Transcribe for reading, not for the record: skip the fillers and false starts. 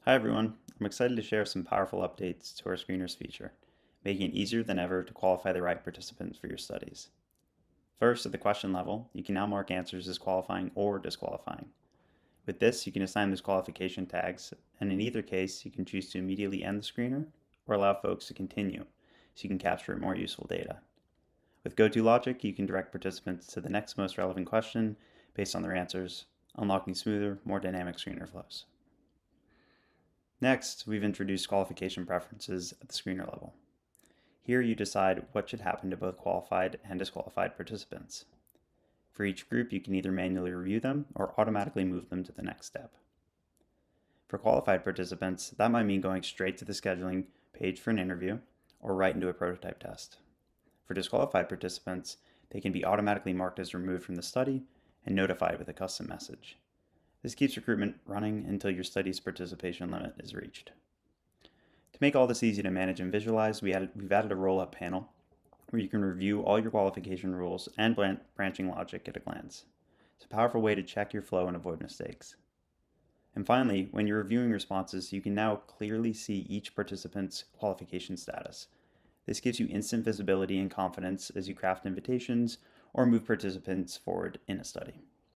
Hi everyone, I'm excited to share some powerful updates to our screeners feature, making it easier than ever to qualify the right participants for your studies. First, at the question level, you can now mark answers as qualifying or disqualifying. With this, you can assign those qualification tags, and in either case, you can choose to immediately end the screener or allow folks to continue, so you can capture more useful data. With GoToLogic, you can direct participants to the next most relevant question based on their answers, unlocking smoother, more dynamic screener flows. Next, we've introduced qualification preferences at the screener level. Here you decide what should happen to both qualified and disqualified participants. For each group, you can either manually review them or automatically move them to the next step. For qualified participants, that might mean going straight to the scheduling page for an interview or right into a prototype test. For disqualified participants, they can be automatically marked as removed from the study and notified with a custom message. This keeps recruitment running until your study's participation limit is reached. To make all this easy to manage and visualize, we've added a roll-up panel where you can review all your qualification rules and branching logic at a glance. It's a powerful way to check your flow and avoid mistakes. And finally, when you're reviewing responses, you can now clearly see each participant's qualification status. This gives you instant visibility and confidence as you craft invitations or move participants forward in a study.